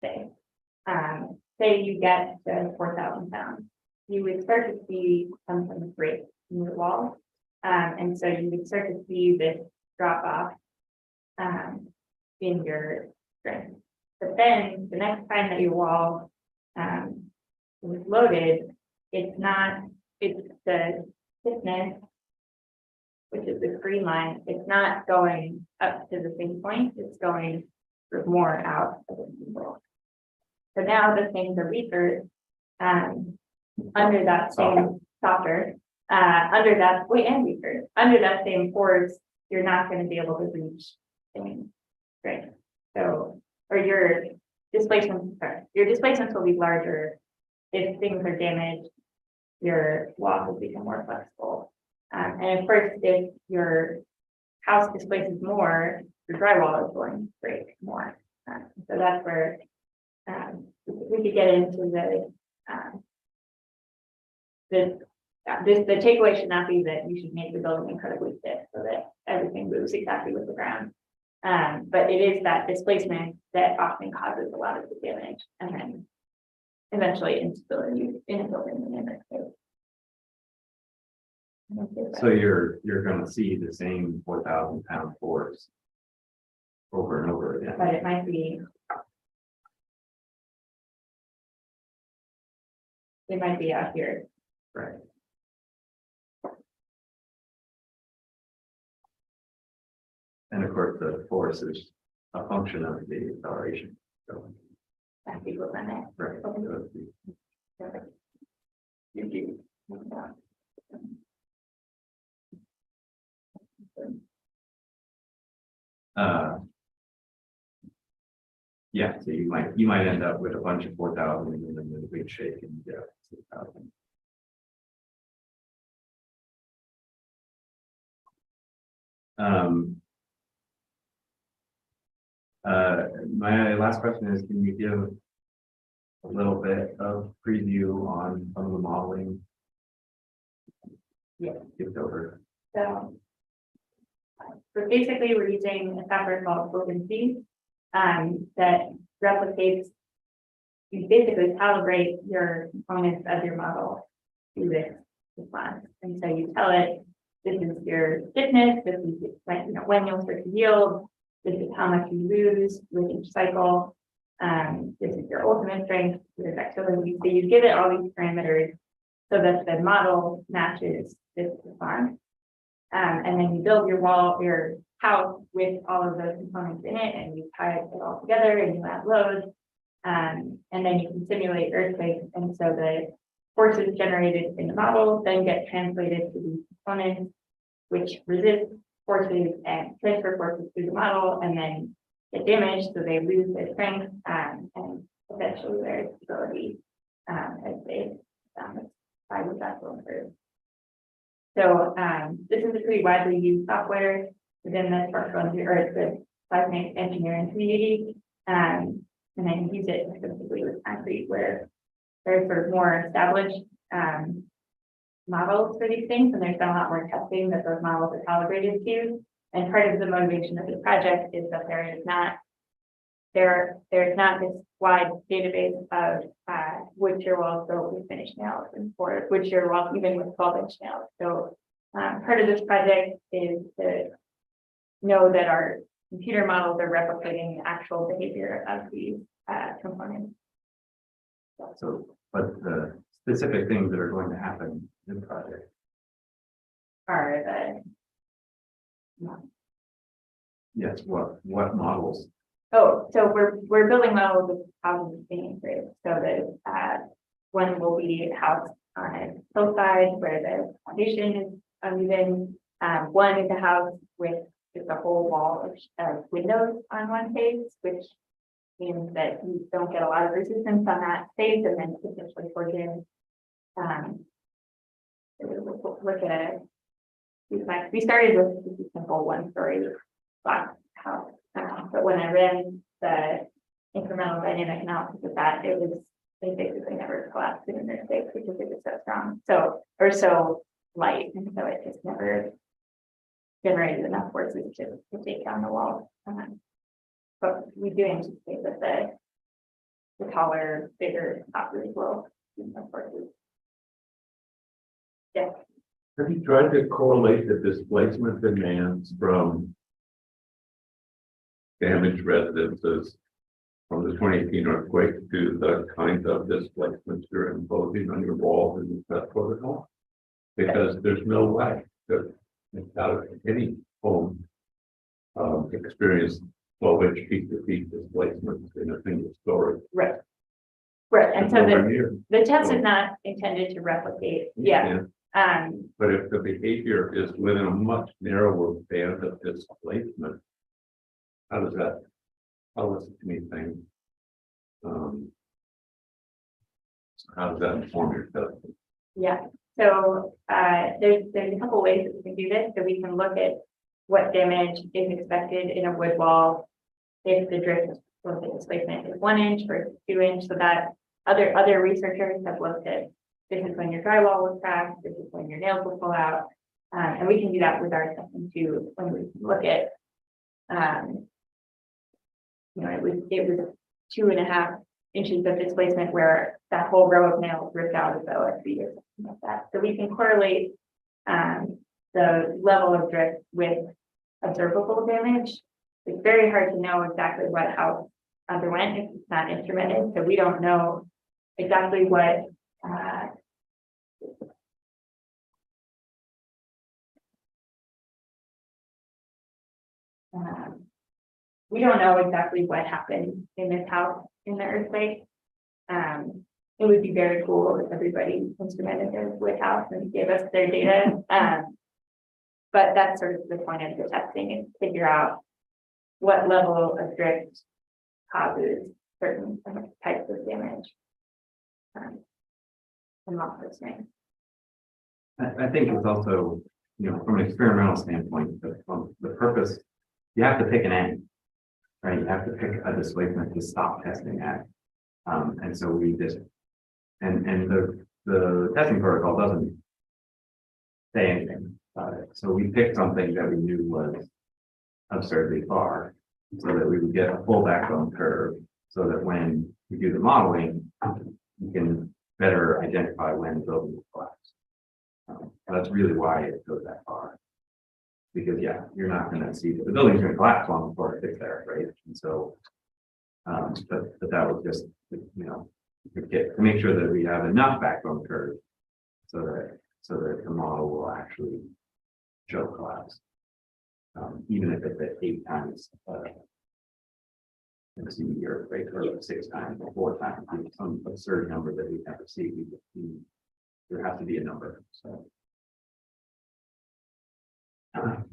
say you get to 4,000 pounds, you would start to see some kind of break in your wall. And so you would start to see this drop off in your strength. But then the next time that your wall is loaded, it's the stiffness, which is the green line, it's not going up to the same point, it's going more out of the symbol. So now the things are weaker, under that same softer, under that way and weaker, under that same force, you're not going to be able to reach things, right? So, or your displacements will be larger if things are damaged. Your wall will become more flexible. And of course, if your house displaces more, your drywall is going to break more. So that's where we could get into the takeaway should not be that you should make the building incredibly stiff so that everything moves exactly with the ground. But it is that displacement that often causes a lot of the damage and then eventually instability in a building and in a space. So you're gonna see the same 4,000 pound force over and over again. But it might be. It might be out here. Right. And of course, the force is a function of the acceleration. So, That's equal to that. right. So You do. yeah, so you might end up with a bunch of 4,000 and then a big shake and yeah, 6,000. My last question is, can you give a little bit of preview on some of the modeling? Yeah. Skipped over. So. So basically, we're using a software called OpenSea, that replicates. You basically calibrate your components of your model to this response. And so you tell it, this is your stiffness, this is when, when you'll start to yield, this is how much you lose with each cycle. This is your ultimate strength, your ductility. So you give it all these parameters so that the model matches this response. And then you build your house with all of those components in it, and you tie it all together and you add loads. And then you can simulate earthquakes. And so the forces generated in the model then get translated to these components, which resist forces and transfer forces through the model, and then get damaged, so they lose their strength and eventually their stability as they find the vessel improve. So this is a pretty widely used software within the structural or the seismic engineering community. And then use it specifically with concrete, where there's sort of more established models for these things, and there's been a lot more testing that those models are calibrated to. And part of the motivation of the project is that there's not this wide database of wood shear walls built with finished nails, and for wood shear walls even with 12-inch nails. So part of this project is to know that our computer models are replicating the actual behavior of these components. So, but the specific things that are going to happen in the project. Are Yes, what models? so we're building models of houses being created. So that one will be a house on a hillside where the foundation is uneven. One is a house with just a whole wall of windows on one face, which means that you don't get a lot of resistance on that space, and then potentially forge in. Look at we started with a simple one-story block house, but when I ran the incremental dynamic analysis of that, they basically never collapsed in their space because it was so strong, or so light, and so it just never generated enough forces to take down the wall. But we do anticipate that the taller, bigger houses will use more forces. Yeah. Have you tried to correlate the displacement demands from damaged residences from the 2018 earthquake to the kinds of displacements you're imposing on your walls in that protocol? Because there's no way that without any home experience 12-inch peak-to-peak displacement in a single story. Right. And so Over here. the test is not intended to replicate. Yeah. But if the behavior is within a much narrower band of displacement, how does that tell us anything? How does that inform your testing? Yeah. So there's a couple ways that we can do this. So we can look at what damage is expected in a wood wall if the drift or the displacement is 1 inch versus 2 inch. So that other researchers have looked at, this is when your drywall will crack, this is when your nails will pull out. And we can do that with our testing too, when we look at, it was 2.5 inches of displacement where that whole row of nails ripped out of the OSB or something like that. So we can correlate the level of drift with observable damage. It's very hard to know exactly what house underwent if it's not instrumented. So we don't know exactly what we don't know exactly what happened in this house in the earthquake. It would be very cool if everybody instrumented their wood house and gave us their data. But that's sort of the point of the testing, is to figure out what level of drift causes certain types of damage. And loss of strength. I think it's also, from an experimental standpoint, the purpose, you have to pick an end. right? You have to pick a displacement to stop testing at. And so we just, and the testing protocol doesn't say anything about it. So we picked something that we knew was absurdly far, so that we would get a full backbone curve, so that when we do the modeling, you can better identify when the building will collapse. That's really why it goes that far. Because yeah, you're not gonna see, the building's gonna collapse long before it gets there, right? And so, but that was just, you know, to make sure that we have enough backbone curve so that the model will actually show collapse. Even if it's at 8 times MCD earthquake, or 6 times or 4 times, some absurd number that we never see. There has to be a number. So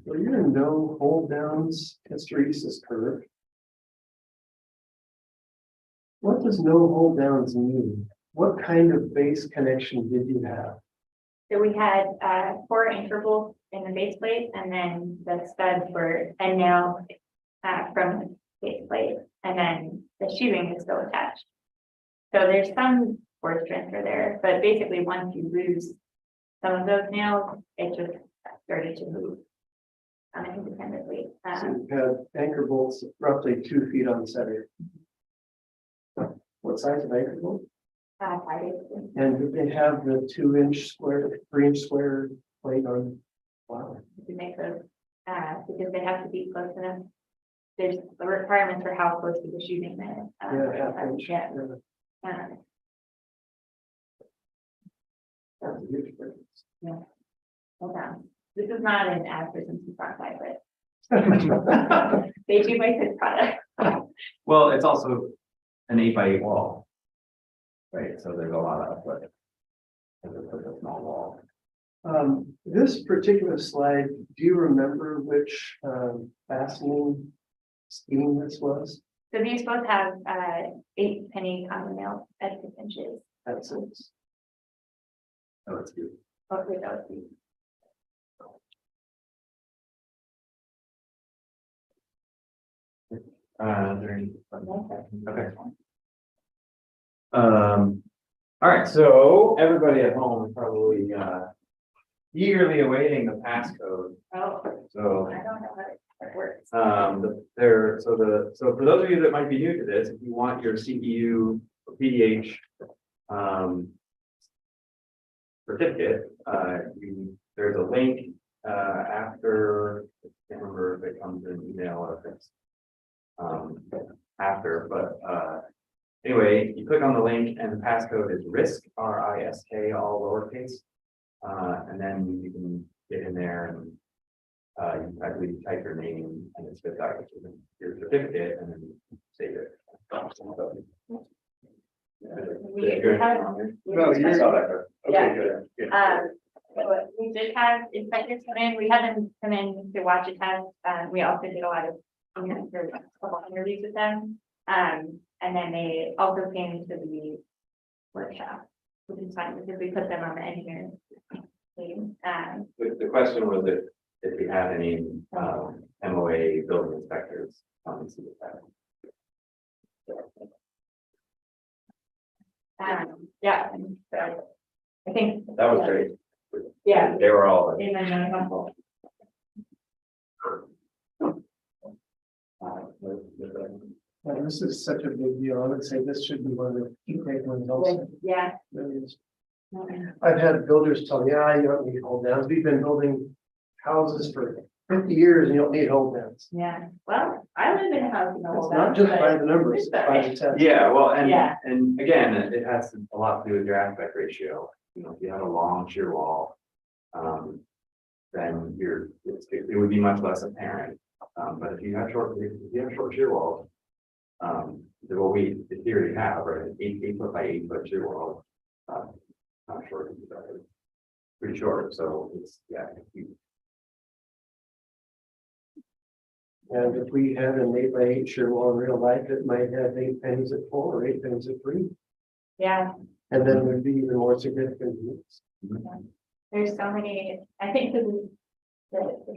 Were your no hold downs hysteresis curve? What does no hold downs mean? What kind of base connection did you have? So we had 4 intervals in the base plate, and then the studs were end nailed from the base plate, and then the sheathing is still attached. So there's some force transfer there, but basically once you lose some of those nails, it just started to move independently. So you had anchor bolts roughly 2 feet on center. What size of anchor bolt? 5 And did they have the 2-inch square, 3-inch square plate on? Wow. to make those, because they have to be close enough. There's the requirements for how close to the shooting there. Yeah, half-inch. Yeah. Yeah. That's a huge difference. Hold on. This is not an ad for some side, but they do make good product. well, it's also an 8x8 wall, right? So there's a lot of uplift as opposed to a small wall. This particular slide, do you remember which fastening scheme this was? So these both have 8 penny common nails at 6 inches. That's it. Oh, that's good. Hopefully that would be. Okay. All right, so everybody at home is probably eagerly awaiting the passcode. Oh, So I don't know how it works. so for those of you that might be new to this, if you want your CPU or PDH certificate, there's a link after, I can't remember if it comes in email or if it's after, but anyway, you click on the link and the passcode is RISK, RISK, all lowercase. And then you can get in there and I believe you type your name and it spits out your certificate and then you save it. We saw that. Yeah. Okay, good. Good. So we did have inspectors come in. We had them come in to watch a test. We also did a lot of interviews with them. And then they also came to the workshop, which is fine because we put them on the engineering team. The question was if we had any MOA building inspectors on to see that. Yeah, and so I think That was great. yeah, They were all. in my helpful. Well, this is such a big deal. I would say this should be one of the key takeaways also. Yeah. Really is. I've had builders tell me, you don't need hold downs. We've been building houses for 50 years and you don't need hold downs. Yeah, well, I live in a house in the It's whole. not just by the numbers, it's by the test. Yeah, well, Yeah. and again, it has a lot to do with your aspect ratio. You know, if you have a long shear wall, then it would be much less apparent. But if you have short shear walls, what we in theory have, right, an 8 foot by 8 foot shear wall, not short, pretty short. So it's And if we had an 8x8 shear wall in real life, it might have 8 pennies at 4 or 8 pennies at 3. Yeah, And then there'd be even more significant units. there's so many, I think the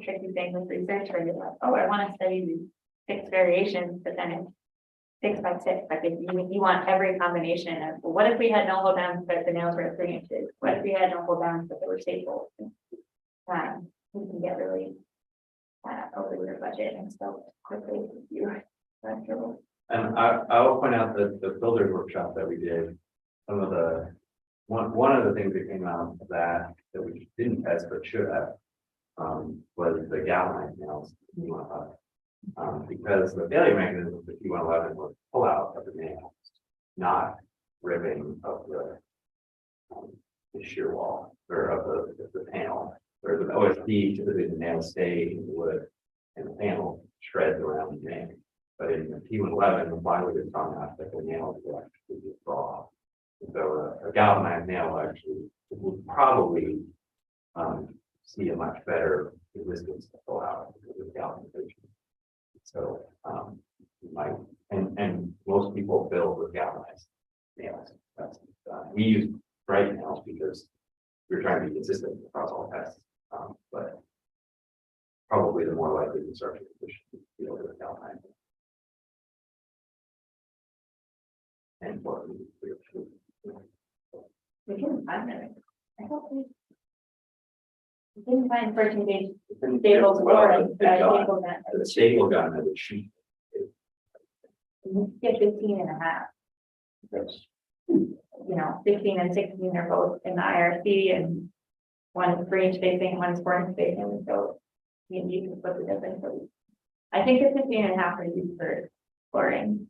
tricky thing with research where you're like, oh, I want to study these 6 variations, but then it's 6 by 6, like if you want every combination of, well, what if we had no hold downs, but the nails were 3 inches? What if we had no hold downs, but they were staples? You can get really over your budget and so quickly if you are comfortable. And I will point out that the builders workshop that we did, some of the, one of the things that came out of that we didn't test but should have, was the galvanized nails. Because the failure mechanism of the P111 was pull out of the nail, not ripping of the shear wall or of the panel. Where the OSD, typically the nails stay in the wood and the panel shreds around the nail. But in the P111, the plywood is strong enough that the nails will actually just raw. So a galvanized nail actually would probably see a much better resistance to pull out with galvanization. So you might, and most people build with galvanized nails. That's we use bright nails because we're trying to be consistent across all tests. But probably the more likely construction condition to be able to galvanize. And what We can find them. I hope we didn't find 14 days staples or staples that the staple gun has a sheet. you get 15 and a half. Which, 16 and 16 are both in the IRC and one is 3 inch spacing, one is 4 inch spacing, so you can split the difference. So I think the 15 and a half are used for flooring.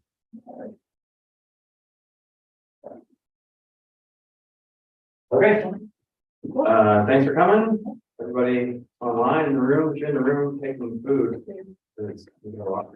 Okay. Thanks for coming. Everybody online in the room, if you're in the room taking food. There's a lot.